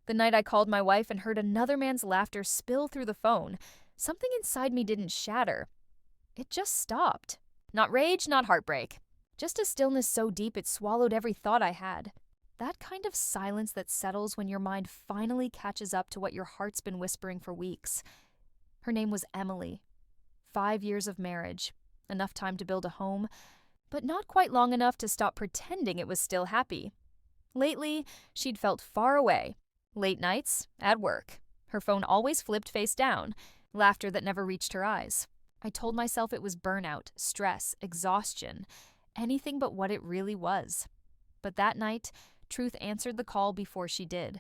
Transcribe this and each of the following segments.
The night I called my wife and heard another man's laughter spill through the phone, something inside me didn't shatter. It just stopped. Not rage, not heartbreak. Just a stillness so deep it swallowed every thought I had. That kind of silence that settles when your mind finally catches up to what your heart's been whispering for weeks. Her name was Emily. 5 years of marriage. Enough time to build a home, but not quite long enough to stop pretending it was still happy. Lately, she'd felt far away. Late nights, at work. Her phone always flipped face down, laughter that never reached her eyes. I told myself it was burnout, stress, exhaustion, anything but what it really was. But that night, truth answered the call before she did.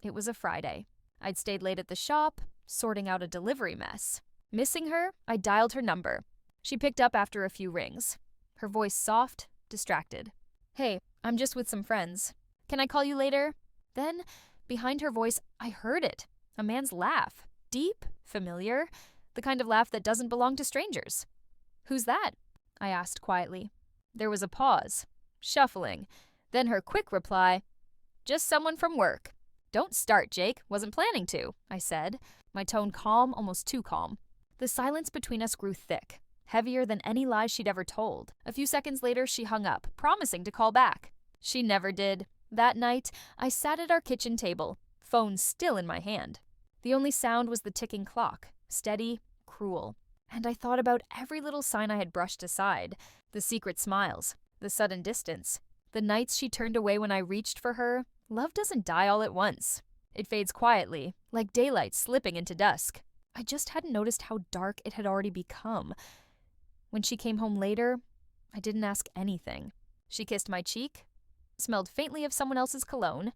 It was a Friday. I'd stayed late at the shop, sorting out a delivery mess. Missing her, I dialed her number. She picked up after a few rings. Her voice soft, distracted. "Hey, I'm just with some friends. Can I call you later?" Then, behind her voice, I heard it. A man's laugh. Deep, familiar, the kind of laugh that doesn't belong to strangers. "Who's that?" I asked quietly. There was a pause. Shuffling. Then her quick reply, "Just someone from work." "Don't start, Jake. Wasn't planning to," I said, my tone calm, almost too calm. The silence between us grew thick, heavier than any lies she'd ever told. A few seconds later, she hung up, promising to call back. She never did. That night, I sat at our kitchen table, phone still in my hand. The only sound was the ticking clock, steady, cruel. And I thought about every little sign I had brushed aside, the secret smiles, the sudden distance, the nights she turned away when I reached for her. Love doesn't die all at once. It fades quietly, like daylight slipping into dusk. I just hadn't noticed how dark it had already become. When she came home later, I didn't ask anything. She kissed my cheek, smelled faintly of someone else's cologne,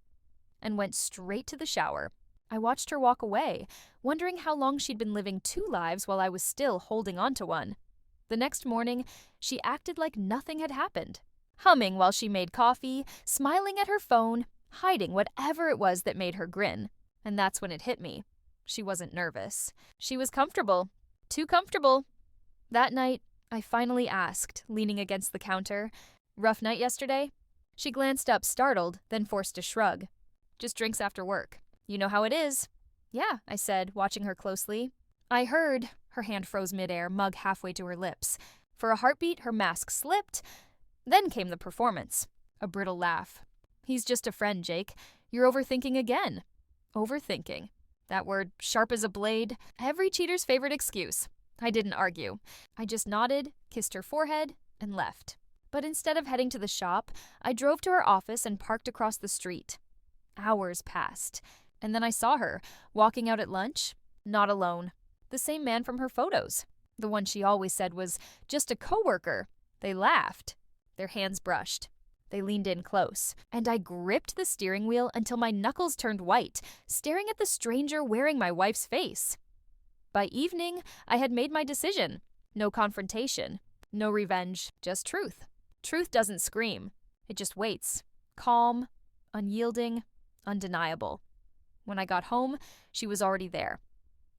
and went straight to the shower. I watched her walk away, wondering how long she'd been living two lives while I was still holding on to one. The next morning, she acted like nothing had happened, humming while she made coffee, smiling at her phone, hiding whatever it was that made her grin. And that's when it hit me. She wasn't nervous. She was comfortable. Too comfortable. That night, I finally asked, leaning against the counter, "Rough night yesterday?" She glanced up, startled, then forced a shrug. "Just drinks after work. You know how it is." "Yeah," I said, watching her closely. "I heard." Her hand froze midair, mug halfway to her lips. For a heartbeat, her mask slipped. Then came the performance. A brittle laugh. "He's just a friend, Jake. You're overthinking again." Overthinking. That word, sharp as a blade. Every cheater's favorite excuse. I didn't argue. I just nodded, kissed her forehead, and left. But instead of heading to the shop, I drove to her office and parked across the street. Hours passed. And then I saw her, walking out at lunch, not alone. The same man from her photos. The one she always said was just a coworker. They laughed. Their hands brushed. They leaned in close, and I gripped the steering wheel until my knuckles turned white, staring at the stranger wearing my wife's face. By evening, I had made my decision. No confrontation, no revenge, just truth. Truth doesn't scream. It just waits. Calm, unyielding, undeniable. When I got home, she was already there.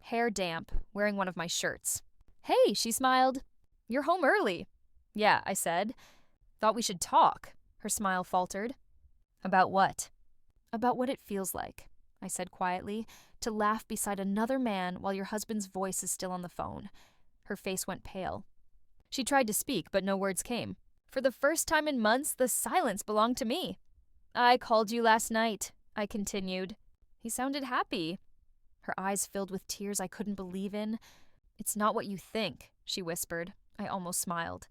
Hair damp, wearing one of my shirts. "Hey," she smiled. "You're home early." "Yeah," I said. "Thought we should talk." Her smile faltered. "About what?" "About what it feels like," I said quietly, "to laugh beside another man while your husband's voice is still on the phone." Her face went pale. She tried to speak, but no words came. For the first time in months, the silence belonged to me. "I called you last night," I continued. He sounded happy. Her eyes filled with tears I couldn't believe in. "It's not what you think," she whispered. I almost smiled.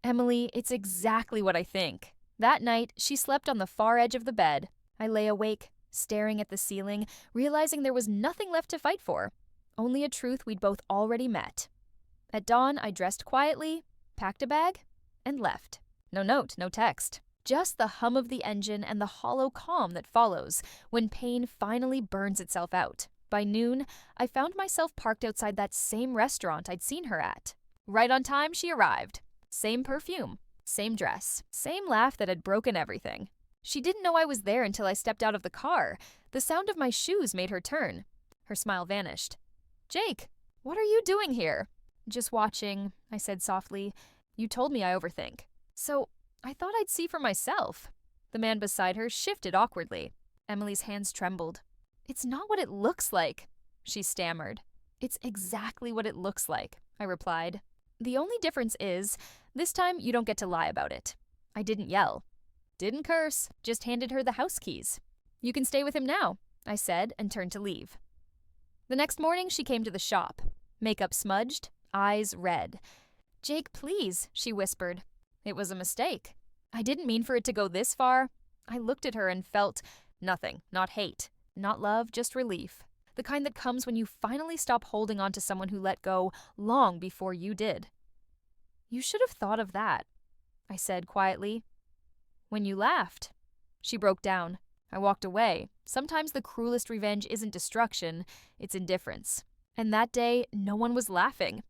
"Emily, it's exactly what I think." That night, she slept on the far edge of the bed. I lay awake, staring at the ceiling, realizing there was nothing left to fight for. Only a truth we'd both already met. At dawn, I dressed quietly, packed a bag, and left. No note, no text. Just the hum of the engine and the hollow calm that follows when pain finally burns itself out. By noon, I found myself parked outside that same restaurant I'd seen her at. Right on time, she arrived. Same perfume. Same dress, same laugh that had broken everything. She didn't know I was there until I stepped out of the car. The sound of my shoes made her turn. Her smile vanished. "Jake, what are you doing here?" "Just watching," I said softly. "You told me I overthink. So I thought I'd see for myself." The man beside her shifted awkwardly. Emily's hands trembled. "It's not what it looks like," she stammered. "It's exactly what it looks like," I replied. "The only difference is, this time you don't get to lie about it." I didn't yell. Didn't curse, just handed her the house keys. "You can stay with him now," I said, and turned to leave. The next morning she came to the shop. Makeup smudged, eyes red. "Jake, please," she whispered. It was a mistake. I didn't mean for it to go this far. I looked at her and felt nothing, not hate, not love, just relief. The kind that comes when you finally stop holding on to someone who let go long before you did. "You should have thought of that," I said quietly. "When you laughed." She broke down. I walked away. Sometimes the cruelest revenge isn't destruction, it's indifference. And that day, no one was laughing.